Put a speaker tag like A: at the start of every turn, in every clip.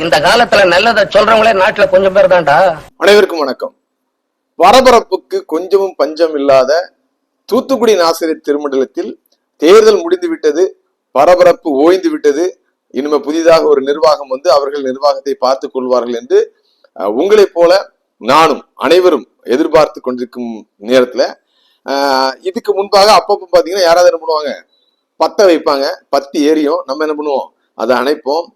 A: இந்த காலத்துல நல்லதை சொல்றவங்களே நாட்டுல கொஞ்சம் பேர் தான்டா.
B: அனைவருக்கும் வணக்கம். பரபரப்புக்கு கொஞ்சமும் பஞ்சம் இல்லாத தூத்துக்குடி ஆசிரியர் திருமண்டலத்தில் தேர்தல் முடிந்து விட்டது, பரபரப்பு ஓய்ந்து விட்டது. இனிமே புதிதாக ஒரு நிர்வாகம் வந்து அவர்கள் நிர்வாகத்தை பார்த்துக் கொள்வார்கள் என்று உங்களைப் போல நானும் அனைவரும் எதிர்பார்த்து கொண்டிருக்கும் நேரத்துல இதுக்கு முன்பாக அப்பப்போ பாத்தீங்கன்னா யாராவது என்ன பண்ணுவாங்க, பத்த வைப்பாங்க, பத்தி ஏறியும் நம்ம என்ன பண்ணுவோம், அதை அணைப்போம்.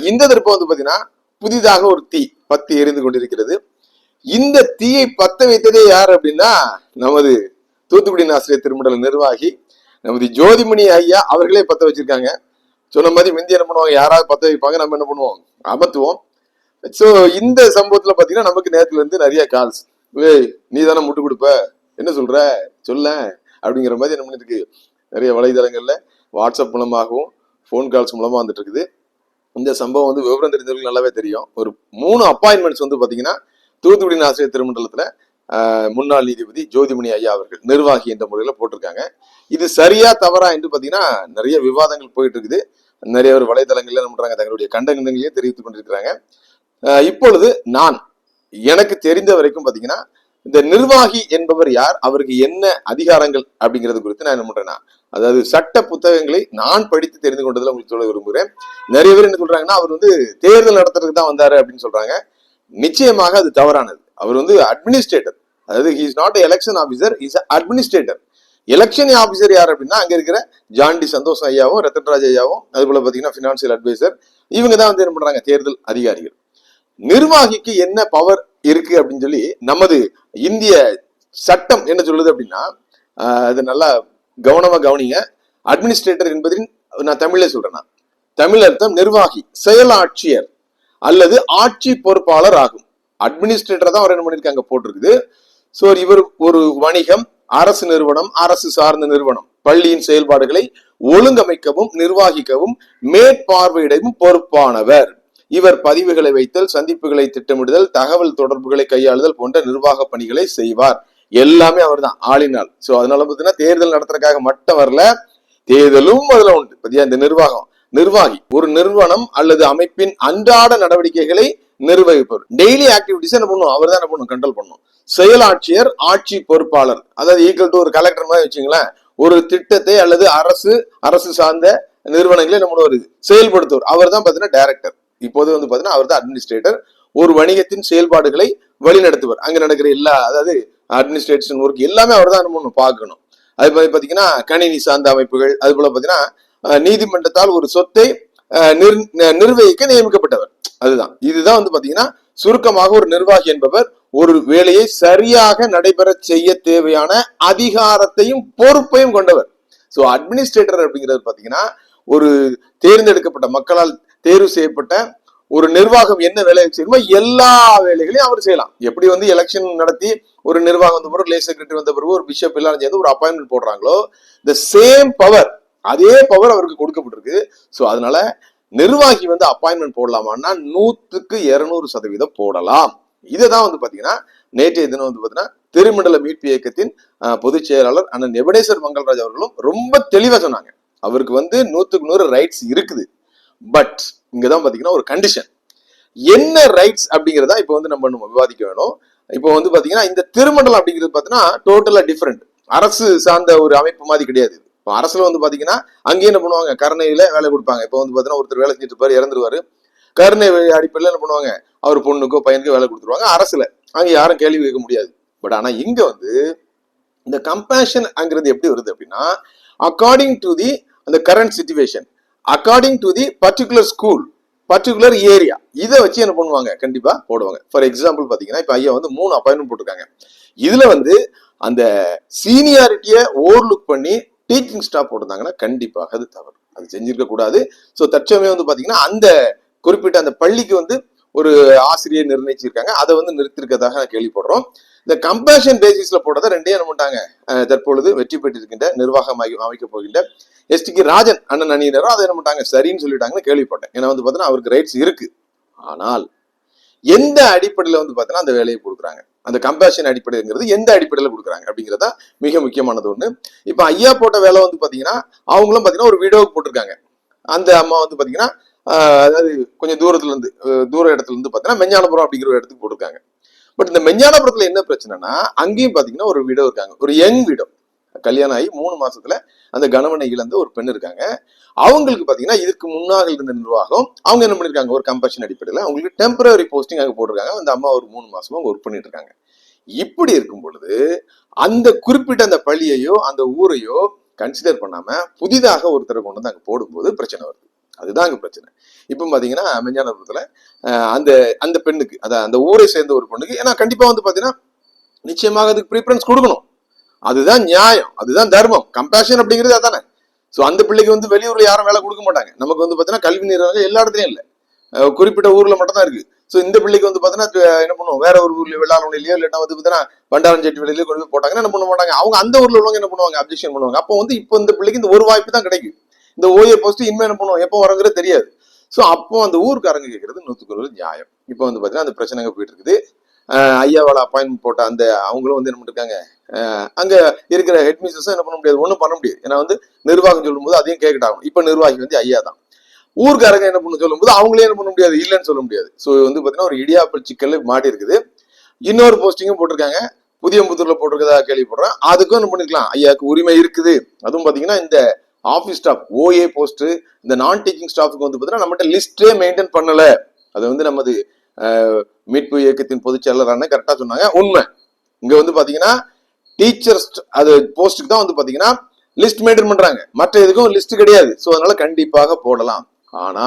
B: இந்த தடவை வந்து பாத்தீங்கன்னா புதிதாக ஒரு தீ பத்தி எரிந்து கொண்டிருக்கிறது. இந்த தீயை பத்த வைத்ததே யார் அப்படின்னா நமது தூத்துக்குடி ஆசிரியர் திருமண்டல நிர்வாகி நமது ஜோதிமணி ஐயா அவர்களே பத்த வச்சிருக்காங்க. சொன்ன மாதிரி முந்தி என்ன பண்ணுவாங்க, யாராவது பத்த வைப்பாங்க, நம்ம என்ன பண்ணுவோம், அமர்த்துவோம். ஸோ இந்த சம்பவத்துல பாத்தீங்கன்னா நமக்கு நேரத்துல இருந்து நிறைய கால்ஸ், நீ தானே முட்டு கொடுப்ப, என்ன சொல்ற சொல்ல அப்படிங்கிற மாதிரி என்ன பண்ணிருக்கு, நிறைய வலைதளங்கள்ல வாட்ஸ்அப் மூலமாகவும் ஃபோன் கால்ஸ் மூலமா வந்துட்டு இருக்குது. இந்த சம்பவம் வந்து விவரம் தெரிஞ்சவங்களுக்கு நல்லாவே தெரியும். ஒரு 3 அப்பாயின்மெண்ட்ஸ் வந்து பாத்தீங்கன்னா தூத்துக்குடி ஆசிரியர் திருமண்டலத்துல முன்னாள் நீதிபதி ஜோதிமணி ஐயா அவர்கள் நிர்வாகி என்ற முறையில போட்டிருக்காங்க. இது சரியா தவறா என்று பாத்தீங்கன்னா நிறைய விவாதங்கள் போயிட்டு இருக்குது. நிறைய ஒரு வலைதளங்கள்ல என்ன பண்றாங்க, தங்களுடைய கண்டனங்களையும் தெரிவித்துக் கொண்டிருக்கிறாங்க. இப்பொழுது நான் எனக்கு தெரிந்த வரைக்கும் பாத்தீங்கன்னா இந்த நிர்வாகி என்பவர் யார், அவருக்கு என்ன அதிகாரங்கள் அப்படிங்கிறது குறித்து நான் என்ன பண்றேன்னா, அதாவது சட்ட புத்தகங்களை நான் படித்து தெரிந்து கொண்டதுல உங்களுக்கு சொல்ல விரும்புகிறேன். நிறைய பேர் என்ன சொல்றாங்கன்னா, அவர் வந்து தேர்தல் நடத்துறதுக்கு தான் வந்தாரு அப்படின்னு சொல்றாங்க. நிச்சயமாக அது தவறானது. அவர் வந்து அட்மினிஸ்ட்ரேட்டர், அதாவது he is not election officer, is administrator. Election officer யார் அப்படின்னா அங்க இருக்கிற ஜான்டி சந்தோஷ் ஐயாவும் ரத்தன்ராஜ் ஐயாவும், அது போல பாத்தீங்கன்னா பினான்சியல் அட்வைசர், இவங்க தான் வந்து என்ன பண்றாங்க, தேர்தல் அதிகாரிகள். நிர்வாகிக்கு என்ன பவர் இருக்கு அப்படின்னு சொல்லி நமது இந்திய சட்டம் என்ன சொல்லுது அப்படின்னா, அது நல்லா கவனமா கவனிங்க. அட்மினிஸ்ட்ரேட்டர் என்பதின் நான் தமிழ்ல சொல்றேன்னா, தமிழ் அர்த்தம் நிர்வாகி, செயலாட்சியர் அல்லது ஆட்சி பொறுப்பாளர் ஆகும். அட்மினிஸ்ட்ரேட்டர் தான் அவர் என்ன பண்ணிருக்காங்க போட்டிருக்குது. சோ இவர் ஒரு வணிகம், அரசு நிறுவனம், அரசு சார்ந்த நிறுவனம், பள்ளியின் செயல்பாடுகளை ஒழுங்கமைக்கவும் நிர்வாகிக்கவும் மேற்பார்வையிடவும் பொறுப்பானவர். இவர் பதிவுகளை வைத்தல், சந்திப்புகளை திட்டமிடுதல், தகவல் தொடர்புகளை கையாளுதல் போன்ற நிர்வாக பணிகளை செய்வார். எல்லாமே அவர் தான், ஆளினால். சோ அதனால பாத்தீங்கன்னா தேர்தல் நடத்துறதுக்காக மட்டும் வரல, தேர்தலும் அதுல உண்டு. பத்தியா, இந்த நிர்வாகி ஒரு நிறுவனம் அல்லது அமைப்பின் அன்றாட நடவடிக்கைகளை நிர்வகிப்பவர். டெய்லி ஆக்டிவிட்டிஸ் என்ன பண்ணும், அவர் தான் என்ன பண்ணும், கண்ட்ரோல் பண்ணும். செயலாட்சியர், ஆட்சி பொறுப்பாளர், அதாவது ஈக்குவல் டு ஒரு கலெக்டர் மாதிரி வச்சுங்களேன். ஒரு திட்டத்தை அல்லது அரசு சார்ந்த நிறுவனங்களை நம்ம ஒரு செயல்படுத்துவார், அவர் தான் பாத்தீங்கன்னா டைரக்டர். இப்போது வந்து பாத்தீங்கன்னா அவர் தான் அட்மினிஸ்ட்ரேட்டர். ஒரு வணிகத்தின் செயல்பாடுகளை வழிநடத்துவார். அங்க நடக்கிற எல்லா, அதாவது அட்மினிஸ்ட்ரேஷன் ஒர்க் எல்லாமே அவர் தான் நம்ம பார்க்கணும். அது மாதிரி பாத்தீங்கன்னா கணினி சார்ந்த அமைப்புகள், அது போல பாத்தீங்கன்னா நீதிமன்றத்தால் ஒரு சொத்தை நிர்வகிக்க நியமிக்கப்பட்டவர். இதுதான் வந்து பாத்தீங்கன்னா சுருக்கமாக ஒரு நிர்வாகி என்பவர் ஒரு வேலையை சரியாக நடைபெற செய்ய தேவையான அதிகாரத்தையும் பொறுப்பையும் கொண்டவர். சோ அட்மினிஸ்ட்ரேட்டர் அப்படிங்கிறது பாத்தீங்கன்னா ஒரு தேர்ந்தெடுக்கப்பட்ட மக்களால் தேர்வு செய்யப்பட்ட ஒரு நிர்வாகம் என்ன வேலையை செய்யணுமோ எல்லா வேலைகளையும் அவர் செய்யலாம். எப்படி வந்து எலெக்ஷன் நடத்தி ஒரு நிர்வாகம் வந்த பிறகு, லே செக்ரட்டரி வந்த பிறகு, ஒரு பிஷப் எல்லாம் சேர்ந்து ஒரு அப்பாயின்மெண்ட் போடுறாங்களோ, த சேம் பவர், அதே பவர் அவருக்கு கொடுக்கப்பட்டிருக்கு. சோ அதனால நிர்வாகி வந்து அப்பாயின்மெண்ட் போடலாமான்னா 100% போடலாம். இதுதான் வந்து பாத்தீங்கன்னா நேற்றைய தினம் வந்து பாத்தீங்கன்னா திருமண்டல மீட்பு இயக்கத்தின் பொதுச் செயலாளர் அண்ணன் எபனேசர் மங்கள்ராஜ் அவர்களும் ரொம்ப தெளிவா சொன்னாங்க. அவருக்கு வந்து 100% ரைட்ஸ் இருக்குது. பட் இங்கதான் பாத்தீங்கன்னா ஒரு கண்டிஷன். என்ன ரைட்ஸ் அப்படிங்கறதா இப்ப வந்து நம்ம விவாதிக்க வேணும். இப்போ வந்து பாத்தீங்கன்னா இந்த திருமண்டலம் அப்படிங்கிறது பாத்தீங்கன்னா டோட்டலா டிஃபரெண்ட். அரசு சார்ந்த ஒரு அமைப்பு மாதிரி கிடையாது. இப்போ அரசுல வந்து பாத்தீங்கன்னா அங்கேயே என்ன பண்ணுவாங்க, கருணையில வேலை கொடுப்பாங்க. இப்போ வந்து பாத்தீங்கன்னா ஒருத்தர் வேலை செஞ்சுட்டு இருப்பாரு, இறந்துருவாரு, கருணை அடிப்படையில என்ன பண்ணுவாங்க, அவர் பொண்ணுக்கோ பையனுக்கோ வேலை கொடுத்துருவாங்க அரசுல. அங்க யாரும் கேள்வி கேட்க முடியாது. பட் ஆனா இங்க வந்து இந்த கம்பேஷன் அங்கிறது எப்படி வருது அப்படின்னா, அக்கார்டிங் டு தி அந்த current situation, according to the particular school, particular area, இதை வச்சு என்ன பண்ணுவாங்க, கண்டிப்பா போடுவாங்க. ஃபார் எக்ஸாம்பிள் பாத்தீங்கன்னா இப்ப ஐயா வந்து 3 அப்பாயின்மெண்ட் போட்டிருக்காங்க. இதுல வந்து அந்த சீனியாரிட்டியை ஓவர்லுக் பண்ணி டீச்சிங் ஸ்டாஃப் போட்டிருந்தாங்கன்னா கண்டிப்பாக அது தவறு, அது செஞ்சிருக்க கூடாது. ஸோ தற்சமயம் வந்து பாத்தீங்கன்னா அந்த குறிப்பிட்ட அந்த பள்ளிக்கு வந்து ஒரு ஆசிரியர் நிர்ணயிச்சிருக்காங்க, அதை வந்து நிறுத்திருக்கிறதாக நான் கேள்விப்படுறோம். இந்த கம்பேஷன் பேசிஸ்ல போட்டதை ரெண்டே என்ன பண்ணிட்டாங்க, தற்பொழுது வெற்றி பெற்றிருக்கின்ற நிர்வாகம் அமைக்க போகின்ற எஸ்டிக்கு ராஜன் அண்ணன் அணியினரும் அதை என்ன பண்ணிட்டாங்க, சரின்னு சொல்லிட்டாங்கன்னு கேள்விப்பட்டேன். ஏன்னா வந்து பாத்தீங்கன்னா அவருக்கு ரைட்ஸ் இருக்கு. ஆனால் எந்த அடிப்படையில வந்து பாத்தீங்கன்னா அந்த வேலையை கொடுக்குறாங்க, அந்த கம்பேஷன் அடிப்படைங்கிறது எந்த அடிப்படையில கொடுக்குறாங்க அப்படிங்கிறதா மிக முக்கியமானது ஒண்ணு. இப்ப ஐயா போட்ட வேலை வந்து பாத்தீங்கன்னா அவங்களும் பாத்தீங்கன்னா ஒரு வீடியோவுக்கு போட்டிருக்காங்க. அந்த அம்மா வந்து பாத்தீங்கன்னா அதாவது கொஞ்சம் தூரத்துல இருந்து தூர இடத்துல இருந்து பாத்தீங்கன்னா மெஞ்ஞானபுரம் அப்படிங்கிற ஒரு இடத்துக்கு போட்டிருக்காங்க. பட் இந்த மெஞ்ஞானபுரத்துல என்ன பிரச்சனைனா அங்கேயும் பாத்தீங்கன்னா ஒரு விடோ இருக்காங்க, ஒரு யங் விடோ, கல்யாணம் ஆகி 3 மாசத்துல அந்த கணவனை இழந்த ஒரு பெண் இருக்காங்க. அவங்களுக்கு பாத்தீங்கன்னா இதுக்கு முன்னாக இருந்த நிர்வாகம் அவங்க என்ன பண்ணிருக்காங்க, ஒரு கம்பஷன் அடிப்படையில் அவங்களுக்கு டெம்பரரி போஸ்டிங் அங்க போட்டிருக்காங்க. அந்த அம்மா ஒரு 3 மாசமா ஒர்க் பண்ணிட்டு இருக்காங்க. இப்படி இருக்கும் பொழுது அந்த குறிப்பிட்ட அந்த பள்ளியையோ அந்த ஊரையோ கன்சிடர் பண்ணாம புதிதாக ஒருத்தரை கொண்டு வந்து அங்க போடும்போது பிரச்சனை வருது. அதுதான் அங்க பிரச்சனை. இப்ப பாத்தீங்கன்னா மெஞ்ஞானபுரத்துல அந்த அந்த பெண்ணுக்கு அதான் அந்த ஊரை சேர்ந்த ஒரு பெண்ணுக்கு, ஏன்னா கண்டிப்பா வந்து பாத்தீங்கன்னா நிச்சயமாக அதுக்கு ப்ரீஃபரன்ஸ் கொடுக்கணும். அதுதான் நியாயம், அதுதான் தர்மம். கம்பேஷன் அப்படிங்கிறது அதானே. சோ அந்த பிள்ளைக்கு வந்து வெளியூர்ல யாரும் வேலை கொடுக்க மாட்டாங்க. நமக்கு வந்து பாத்தீங்கன்னா கல்வி நிறுவனங்கள் எல்லா இடத்துலயும் இல்ல, குறிப்பிட்ட ஊர்ல மட்டும் தான் இருக்கு. சோ இந்த பிள்ளைக்கு வந்து பாத்தீங்கன்னா என்ன பண்ணுவோம், வேற ஒரு ஊர்ல வெள்ளாளொழிலையோ இல்லைன்னா வந்து பாத்தீங்கன்னா பண்டாரஞ்செட்டி வெளியிலயோ கொண்டு போய் போட்டாங்கன்னா என்ன பண்ண மாட்டாங்க, அவங்க அந்த ஊர்ல உள்ளவங்க என்ன பண்ணுவாங்க, அப்ஜெக்ஷன் பண்ணுவாங்க. அப்போ வந்து இப்போ இந்த பிள்ளைக்கு இந்த ஒரு வாய்ப்பு தான் கிடைக்கும். இந்த ஓஏ போஸ்ட் இனிமே என்ன பண்ணுவோம், எப்போ வரங்கிறது தெரியாது. சோ அப்போ அந்த ஊருக்காரங்க கேட்கறது 100% நியாயம். இப்போ வந்து பாத்தீங்கன்னா அந்த பிரச்சனைங்க போயிட்டு இருக்குது. ஐயாவால அப்பாயின்மெண்ட் போட்ட அந்த அவங்களும் வந்து என்ன பண்ணிருக்காங்க, அங்க இருக்கிற ஹெட் மிஸ்ஸஸும் என்ன பண்ண முடியாது, ஒன்றும் பண்ண முடியாது. ஏன்னா வந்து நிர்வாகம் சொல்லும் போது அதையும் கேட்கட்டாகும். இப்ப நிர்வாகி வந்து ஐயா தான். ஊர்க்காரங்க என்ன பண்ண சொல்லும் போது அவங்களே என்ன பண்ண முடியாது, இல்லைன்னு சொல்ல முடியாது. சோ வந்து பாத்தீங்கன்னா ஒரு இடியாப்பல் சிக்கல் மாட்டி இருக்குது. இன்னொரு போஸ்டிங்கும் போட்டிருக்காங்க, புதியம்புத்தூர்ல போட்டிருக்கதா கேள்விப்படுறேன். அதுக்கும் என்ன பண்ணிருக்கலாம், ஐயாவுக்கு உரிமை இருக்குது. அதுவும் பாத்தீங்கன்னா இந்த ஆபீஸ் ஸ்டாஃப் ஓஏ போஸ்ட், இந்த நான் டீச்சிங் ஸ்டாஃப்க்கு வந்து பாத்தீங்கன்னா நம்மகிட்ட லிஸ்டே மெயின்டைன் பண்ணல. அது வந்து நமது மீட்பு இயக்கத்தின் பொதுச் செயலரான கரெக்டா சொன்னாங்க, உண்மை. இங்க வந்து பாத்தீங்கன்னா டீச்சர்ஸ் அது போஸ்டுக்கு தான் வந்து பாத்தீங்கன்னா லிஸ்ட் மெயின்டைன் பண்றாங்க, மற்ற எதுக்கும் லிஸ்ட் கிடையாது. சோ அதனால கண்டிப்பாக போடலாம். ஆனா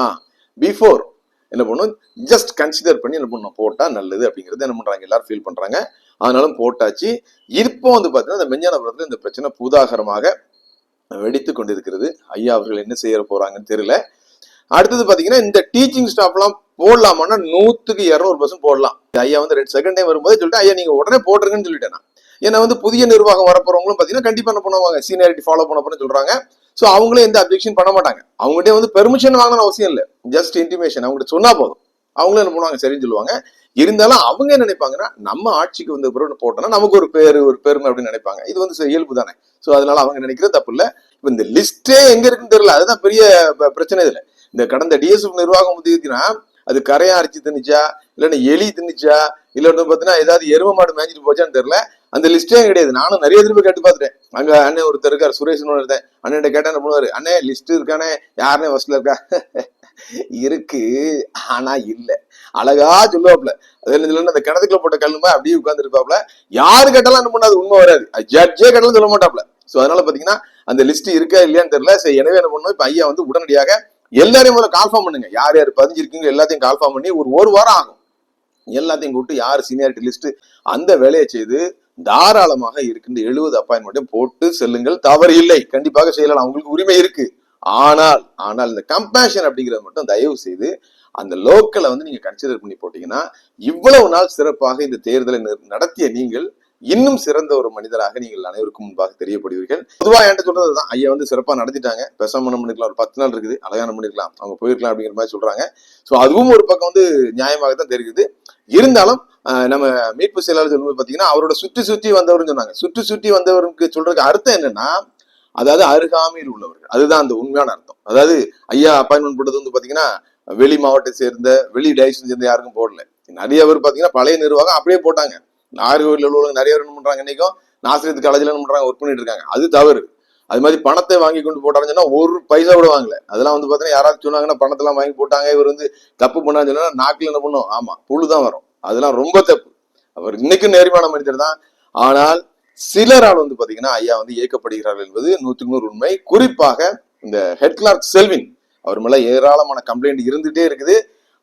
B: பிஃபோர் என்ன பண்ணும், ஜஸ்ட் கன்சிடர் பண்ணி என்ன பண்ணும், போட்டா நல்லது அப்படிங்கறது என்ன பண்றாங்க, எல்லாரும் ஃபீல் பண்றாங்க. அதனாலும் போட்டாச்சு. இப்போ வந்து பாத்தீங்கன்னா இந்த மெஞ்ஞானபுரத்துல இந்த பிரச்சனை பூதாகரமாக வெடித்து கொண்டிருக்கிறது. ஐயா அவர்கள் என்ன செய்ய போறாங்கன்னு தெரியல. அடுத்தது பாத்தீங்கன்னா இந்த டீச்சிங் ஸ்டாஃப் எல்லாம் போடலாமான்னா 100க்கு 200% போடலாம். ஐயா வந்து செகண்ட் டைம் வரும்போது சொல்லிட்டு ஐயா நீங்க உடனே போட்டுருங்கன்னு சொல்லிட்டேன். ஏன்னா வந்து புதிய நிர்வாகம் வரப்போறவங்களும் பாத்தீங்கன்னா கண்டிப்பா என்ன பண்ணுவாங்க, சீனியாரிட்டி ஃபாலோ பண்ண போறேன்னு சொல்றாங்க. சோ அவங்களே எந்த அப்ஜெக்ஷன் பண்ண மாட்டாங்க. அவங்ககிட்ட வந்து பெர்மிஷன் வாங்கணும் அவசியம் இல்லை, ஜஸ்ட் இன்டிமேஷன் அவங்ககிட்ட சொன்னா போதும். அவங்களும் என்ன பண்ணுவாங்க, சரின்னு சொல்லுவாங்க. இருந்தாலும் அவங்க என்ன நினைப்பாங்கன்னா, நம்ம ஆட்சிக்கு வந்து பிறகு போட்டோம்னா நமக்கு ஒரு பேரு ஒரு பெருமை அப்படின்னு நினைப்பாங்க. இது வந்து இயல்பு தானே. சோ அதனால அவங்க நினைக்கிறது தப்பு இல்ல. இப்ப இந்த லிஸ்டே எங்க இருக்குன்னு தெரியல, அதுதான் பெரிய பிரச்சனை. இதுல இந்த கடந்த டிஎஸ்எஃப் நிர்வாகம் வந்து அது கரையா அரிச்சு தின்னுச்சா, இல்லன்னா எலி தின்னுச்சா, இல்ல பாத்தீங்கன்னா ஏதாவது எரும மாடு மேய்ச்சிட்டு போச்சான்னு தெரியல. அந்த லிஸ்டே கிடையாது. நானும் நிறைய திரும்ப கேட்டு பார்த்துட்டேன். அங்க அண்ணன் ஒருத்தர் இருக்காரு, சுரேஷ் இருந்தேன். அண்ணன் கேட்டா என்ன பண்ணுவாரு, அண்ணே லிஸ்ட் இருக்கானே, யாருனே ஃபர்ஸ்ட்ல இருக்கா இருக்கு ஆனா இல்ல, அழகா சொல்லுவாப்ல. அந்த கிணத்துக்குள்ள போட்ட கல்லுமா அப்படியே உட்கார்ந்து இருப்பாப்ல. யாரு கேட்டாலும் என்ன பண்ணாது, உண்மை வராது. ஜட்ஜே கேட்டாலும் சொல்ல மாட்டாப்ல. சோ அதனால பாத்தீங்கன்னா அந்த லிஸ்ட் இருக்கா இல்லையான்னு தெரியல. சரி, எனவே என்ன பண்ணுவோம், இப்ப ஐயா வந்து உடனடியாக எல்லாரையும் முதல்ல கால்ஃபார்ம் பண்ணுங்க, யார் யார் பதிஞ்சிருக்கீங்க எல்லாத்தையும் கால்ஃபார்ம் பண்ணி ஒரு வாரம் ஆகும். எல்லாத்தையும் கூப்பிட்டு யார் சீனியாரிட்டி லிஸ்ட் அந்த வேலையை செய்து தாராளமாக இருக்கின்ற 70 அப்பாயின்மெண்ட்டையும் போட்டு செல்லுங்கள். தவறு இல்லை, கண்டிப்பாக செய்யலாம், அவங்களுக்கு உரிமை இருக்கு. ஆனால் ஆனால் இந்த கம்பேஷன் அப்படிங்கிறது மட்டும் தயவு செய்து அந்த லோக்கலை வந்து நீங்க கன்சிடர் பண்ணி போட்டீங்கன்னா இவ்வளவு நாள் சிறப்பாக இந்த தேர்தலை நடத்திய நீங்கள் இன்னும் சிறந்த ஒரு மனிதராக நீங்கள் அனைவருக்கும் முன்பாக தெரியப்படுவீர்கள். பொதுவா என்கிட்ட சொல்றதுதான், ஐயா வந்து சிறப்பா நடத்திட்டாங்க, பேசாம என்ன பண்ணிருக்கலாம், ஒரு 10 நாள் இருக்குது, அழகான பண்ணிருக்கலாம், அவங்க போயிருக்கலாம் அப்படிங்கிற மாதிரி சொல்றாங்க. சோ அதுவும் ஒரு பக்கம் வந்து நியாயமாக தான் தெரியுது. இருந்தாலும் நம்ம மீட்பு செயலாளர் சொல்லும்போது பாத்தீங்கன்னா அவரோட சுற்றி சுற்றி வந்தவர்னு சொன்னாங்க. சுற்றி சுற்றி வந்தவருக்கு சொல்றதுக்கு அர்த்தம் என்னன்னா, அதாவது அருகாமையில் உள்ளவர்கள், அதுதான் அந்த உண்மையான அர்த்தம். அதாவது ஐயா அப்பாயின்மெண்ட் போட்டது வந்து பாத்தீங்கன்னா வெளி மாவட்டத்தை சேர்ந்த வெளி டைரக்ஷன் சேர்ந்த யாருக்கும் போடல. நிறைய பேர் பாத்தீங்கன்னா பழைய நிர்வாகம் அப்படியே போட்டாங்க. நாகர்கோவில் உள்ளவங்க நிறைய பேர் என்ன பண்றாங்க, இன்னைக்கும் நாசிரியத்து காலேஜ்ல என்ன பண்றாங்க, ஒர்க் பண்ணிட்டு இருக்காங்க. அது தவறு. அது மாதிரி பணத்தை வாங்கி கொண்டு போட்டாருன்னு சொன்னா ஒரு பைசா கூட வாங்கல. அதெல்லாம் வந்து பாத்தீங்கன்னா யாராவது சொன்னாங்கன்னா பணத்தெல்லாம் வாங்கி போட்டாங்க, இவர் வந்து தப்பு பண்ணான்னு சொன்னா நாக்குல என்ன பண்ணும், ஆமா புழுதான் வரும். அதெல்லாம் ரொம்ப தப்பு. அவர் இன்னைக்கும் நேர்மையான மனிதர் தான். ஆனால் சிலரால் வந்து பாத்தீங்கன்னா ஐயா வந்து இயக்கப்படுகிறார்கள் என்பது 100% உண்மை. குறிப்பாக இந்த ஹெட் கிளார்க் செல்வின், அவர் மேல ஏராளமான கம்ப்ளைண்ட் இருந்துட்டே இருக்குது.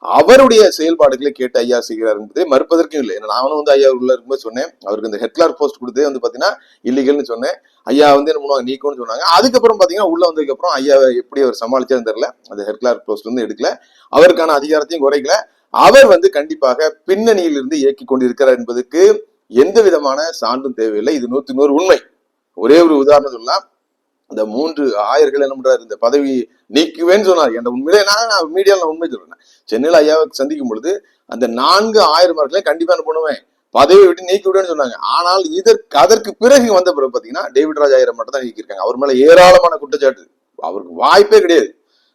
B: அவருடைய செயல்பாடுகளை கேட்டு ஐயா செய்கிறார் என்பதை மறுப்பதற்கும் இல்லை. நானும் வந்து ஐயா உள்ள இருக்கும்போது சொன்னேன், அவருக்கு இந்த ஹெட் கிளார்க் போஸ்ட் கொடுத்தே வந்து பாத்தீங்கன்னா இல்லீகல்னு சொன்னேன். ஐயா வந்து என்ன பண்ணுவாங்க, நீக்கும்னு சொன்னாங்க. அதுக்கப்புறம் பாத்தீங்கன்னா உள்ள வந்ததுக்கு அப்புறம் ஐயா எப்படி அவர் சமாளிச்சான்னு தெரியல, அந்த ஹெட் கிளார்க் போஸ்ட் வந்து எடுக்கல, அவருக்கான அதிகாரத்தையும் குறைக்கல. அவர் வந்து கண்டிப்பாக பின்னணியில் இருந்து இயக்கி கொண்டிருக்கிறார் என்பதற்கு எந்த விதமான சான்றும் தேவையில்லை. இது 100% உண்மை. ஒரே ஒரு உதாரணம் சொல்லலாம். அந்த 3 ஆயர்கள் என்ன பண்றாரு, இந்த பதவி நீக்குவேன்னு சொன்னார். என்ற உண்மையிலே நான் மீடியாவில் உண்மை சொல்றேன். சென்னையில் ஐயாவை சந்திக்கும் பொழுது அந்த 4 ஆயர்மார்களையும் கண்டிப்பா என்ன பண்ணுவேன், பதவியை விட்டு நீக்கி விடுன்னு சொன்னாங்க. ஆனால் அதற்கு பிறகு வந்த பிறகு பாத்தீங்கன்னா டேவிட் ராஜ் ஐயரை மட்டும் தான் நீக்கியிருக்காங்க. அவர் மேல ஏராளமான குற்றச்சாட்டு, அவருக்கு வாய்ப்பே கிடையாது.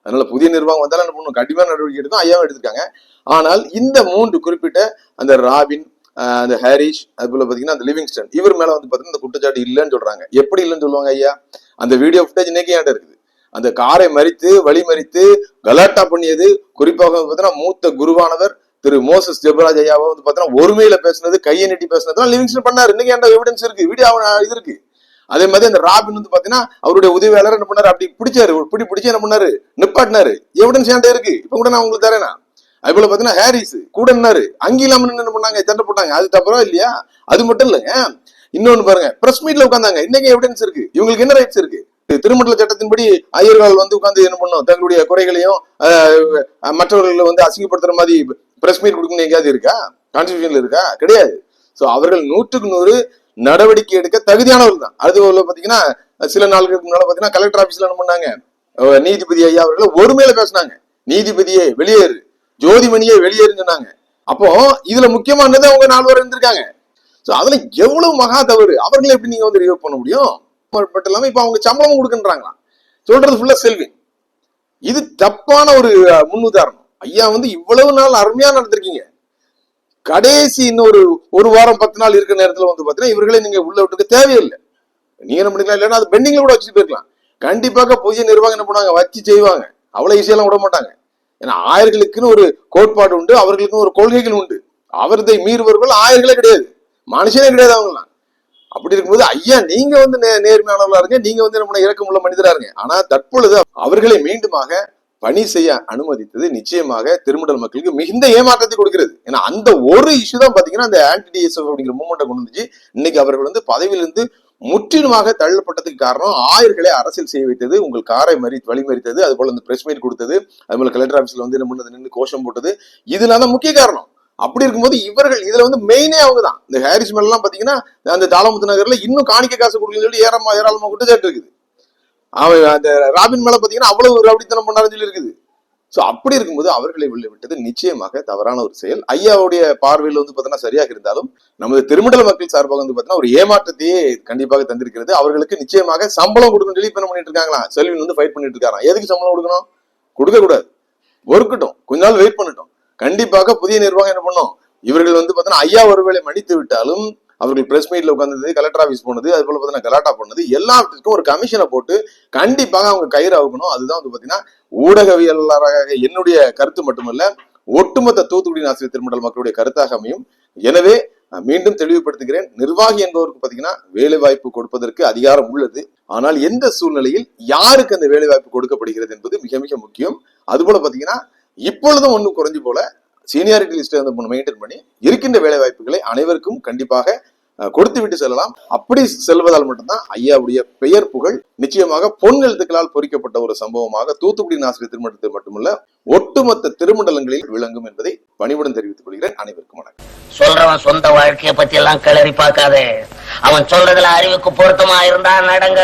B: அதனால புதிய நிர்வாகம் வந்தாலும் என்ன பண்ணணும், கண்டிப்பா நடவடிக்கை எடுக்கும். ஐயாவும் எடுத்திருக்காங்க. ஆனால் இந்த 3 குறிப்பிட்ட அந்த ராபின், அந்த ஹாரிஸ், அது போல பாத்தீங்கன்னா அந்த லிவிங்ஸ்டன், இவர் மேல வந்து பாத்தீங்கன்னா இந்த குற்றச்சாட்டு இல்லைன்னு சொல்றாங்க. எப்படி இல்லைன்னு சொல்லுவாங்க ஐயா? அந்த வீடியோ ஃபுட்டேஜ் இன்னைக்கு ஏன்டா இருக்குது. அந்த காரை மறித்து வழி மறித்து கலாட்டா பண்ணியது, குறிப்பாக பாத்தீங்கன்னா மூத்த குருவானவர் திரு மோசஸ் ஜெபராஜ் ஐயாவை வந்து பாத்தீங்கன்னா ஒருமையில பேசுனது, கையை நீட்டி பேசுனது லிவிங்ஸ்டன் பண்ணாரு. இன்னைக்கு ஏன்டா எவிடன்ஸ் இருக்கு, வீடியோ இது இருக்கு. அதே மாதிரி அந்த ராபின் வந்து பாத்தீங்கன்னா அவருடைய உதவியாளர் என்ன பண்ணாரு, அப்படி பிடிச்சாரு, பிடிச்சு என்ன பண்ணாரு, நிப்பாட்டினாரு. எவிடன்ஸ் ஏன்டா இருக்கு, இப்ப கூட நான் உங்களுக்கு தரேனா. அது போல பாத்தீங்கன்னா ஹாரிஸ் கூட என்னாரு, அங்கி இல்லாம என்ன பண்ணாங்க, சண்டை போட்டாங்க. அது தப்புறா இல்லையா? அது மட்டும் இல்லைங்க, இன்னொன்னு பாருங்க, பிரஸ் மீட்ல உட்காந்தாங்க. இன்னைக்கு எவிடன்ஸ் இருக்கு. இவங்களுக்கு என்ன ரைட்ஸ் இருக்கு? திருமண்டல சட்டத்தின்படி ஐயர்கள் வந்து உட்கார்ந்து என்ன பண்ணும், தங்களுடைய குறைகளையும் மற்றவர்களை வந்து அசிங்கப்படுத்துற மாதிரி பிரஸ் மீட் கொடுக்கணும் எங்கேயாவது இருக்கா? கான்ஸ்டிடியூஷன்ல இருக்கா? கிடையாது. சோ அவர்கள் 100க்கு 100 நடவடிக்கை எடுக்க தகுதியானவர்கள் தான். அது பாத்தீங்கன்னா சில நாட்களுக்கு முன்னால பாத்தீங்கன்னா கலெக்டர் ஆபீஸ்ல என்ன பண்ணாங்க, நீதிபதி ஐயா அவர்கள் ஒருமையில பேசினாங்க. நீதிபதியே வெளியேறு, ஜோதிமணியே வெளியேறுன்னு சொன்னாங்க. அப்போ இதுல முக்கியமானது அவங்க 4 பேர் இருந்திருக்காங்க. சோ அதுல எவ்வளவு மகா தவறு, அவர்களை எப்படி நீங்க வந்து ரிவர்வ் பண்ண முடியும்? மட்டும் இல்லாம இப்ப அவங்க சம்பளம் கொடுக்குன்றாங்களாம். சொல்றது ஃபுல்லா செல்வி. இது தப்பான ஒரு முன்னுதாரணம். ஐயா வந்து இவ்வளவு நாள் அருமையா நடந்திருக்கீங்க. கடைசி இன்னொரு 1 வாரம் 10 நாள் இருக்கிற நேரத்துல வந்து பாத்தீங்கன்னா இவர்களை நீங்க உள்ள விட்டுக்க தேவையில்லை. நீங்க என்ன பண்ணிக்கலாம், இல்லைன்னா அது பெண்டிங்ல கூட வச்சுட்டு போயிருக்கலாம். கண்டிப்பாக புதிய நிர்வாகம் என்ன பண்ணுவாங்க, வச்சு செய்வாங்க. அவ்வளவு ஈஸியெல்லாம் விட மாட்டாங்க. ஏன்னா ஆயர்களுக்குன்னு ஒரு கோட்பாடு உண்டு, அவர்களுக்குன்னு ஒரு கொள்கைகள் உண்டு. அவர்தை மீறுவர்கள் ஆயர்களே கிடையாது, மனுஷனே கிடையாது அவங்கலாம். அப்படி இருக்கும்போது ஐயா நீங்க வந்து நேர்மையானவர்களா இருங்க, நீங்க வந்து என்ன இறக்கமுள்ள மனிதரா இருங்க. ஆனா தற்பொழுது அவர்களை மீண்டுமாக பணி செய்ய அனுமதித்தது நிச்சயமாக திருமண்டல் மக்களுக்கு மிகுந்த ஏமாற்றத்தை கொடுக்கிறது. ஏன்னா அந்த ஒரு இஷ்யூ தான் பாத்தீங்கன்னா அந்த ஆன்டி டிஎஸ்எஃப் அப்படிங்கிற மூவ்மெண்ட்டை கொண்டு வந்துச்சு. இன்னைக்கு அவர்கள் வந்து பதவியிலிருந்து முற்றிலுமாக தள்ளப்பட்டதுக்கு காரணம் ஆயர்களை அரசியல் செய்ய வைத்தது, உங்கள் காரை வழிமறித்தது, அது போல இந்த பிரஸ் மீட் கொடுத்தது, அது போல கலெக்டர் ஆபீஸ்ல வந்து என்ன பண்ணது, நின்று கோஷம் போட்டது, இதுல முக்கிய காரணம். அப்படி இருக்கும்போது இவர்கள் இதுல வந்து மெயினே அவங்க தான். இந்த ஹாரிஸ் மேல எல்லாம் பாத்தீங்கன்னா அந்த தாளமுத்து நகர்ல இன்னும் காணிக்க காசு கொடுக்கணும்னு சொல்லி ஏராளமா குற்றச்சாட்டு இருக்குது. அவன் அந்த ராபின் மேல பாத்தீங்கன்னா அவ்வளவு ரவுடித்தனம் பண்ணாருன்னு சொல்லி இருக்குது. சோ அப்படி இருக்கும்போது அவர்களை உள்ள விட்டது நிச்சயமாக தவறான ஒரு செயல். ஐயாவுடைய பார்வையில் வந்து பாத்தீங்கன்னா சரியாக இருந்தாலும் நமது திருமண்டல மக்கள் சார்பாக வந்து பாத்தீங்கன்னா ஒரு ஏமாற்றத்தையே கண்டிப்பாக தந்திருக்கிறது. அவர்களுக்கு நிச்சயமாக சம்பளம் கொடுக்கணும் சொல்லி என்ன பண்ணிட்டு இருக்காங்களா, செல்வின் வந்து ஃபைட் பண்ணிட்டு இருக்காராம். எதுக்கு சம்பளம் கொடுக்கணும்? கொடுக்க கூடாது, ஒர்க்கட்டும், கொஞ்ச நாள் வெயிட் பண்ணட்டும். கண்டிப்பாக புதிய நிர்வாகம் என்ன பண்ணும், இவர்கள் வந்து பாத்தீங்கன்னா ஐயா ஒருவேளை மன்னித்து விட்டாலும் அவர்கள் பிரஸ் மீட்ல உட்கார்ந்தது, கலெக்டர் ஆபீஸ் போனது, அது போல பாத்தீங்கன்னா கலாட்டா பண்ணது, எல்லாத்துக்கும் ஒரு கமிஷனை போட்டு கண்டிப்பாக அவங்க கயிறு ஆகணும். அதுதான் வந்து பாத்தீங்கன்னா ஊடகவியலாளராக என்னுடைய கருத்து மட்டுமல்ல, ஒட்டுமொத்த தூத்துக்குடி ஆசிரியர் திருமண்டல் மக்களுடைய கருத்தாக அமையும். எனவே மீண்டும் தெளிவுபடுத்துகிறேன், நிர்வாகி என்பவருக்கு பாத்தீங்கன்னா வேலை வாய்ப்பு கொடுப்பதற்கு அதிகாரம் உள்ளது. ஆனால் எந்த சூழ்நிலையில் யாருக்கு அந்த வேலை வாய்ப்பு கொடுக்கப்படுகிறது என்பது மிக மிக முக்கியம். அது போல பாத்தீங்கன்னா இப்பொழுதும் ஒன்னும் குறைஞ்சு போல சீனியாரிட்டி லிஸ்ட் வந்து மெயின்டைன் பண்ணி இருக்கின்ற வேலை வாய்ப்புகளை அனைவருக்கும் கண்டிப்பாக கொடுத்து விட்டு செல்லலாம். அப்படி செல்வதால் மட்டும்தான் ஐயாவுடைய பெயர் புகழ் நிச்சயமாக பொன் எழுத்துக்களால் பொறிக்கப்பட்ட ஒரு சம்பவமாக தூத்துக்குடி ஆசிரியர் திருமண்டலத்தில் மட்டுமல்ல ஒட்டுமொத்த திருமண்டலங்களில் விளங்கும் என்பதை பணிவுடன் தெரிவித்துக் கொள்கிறேன். அனைவருக்கும் வணக்கம்.
A: சொல்றவன் சொந்த வாழ்க்கையை பத்தி எல்லாம் கிளறி பார்க்காதே, அவன் சொல்றதுல அறிவுக்கு பொருத்தமா இருந்தா நடங்க.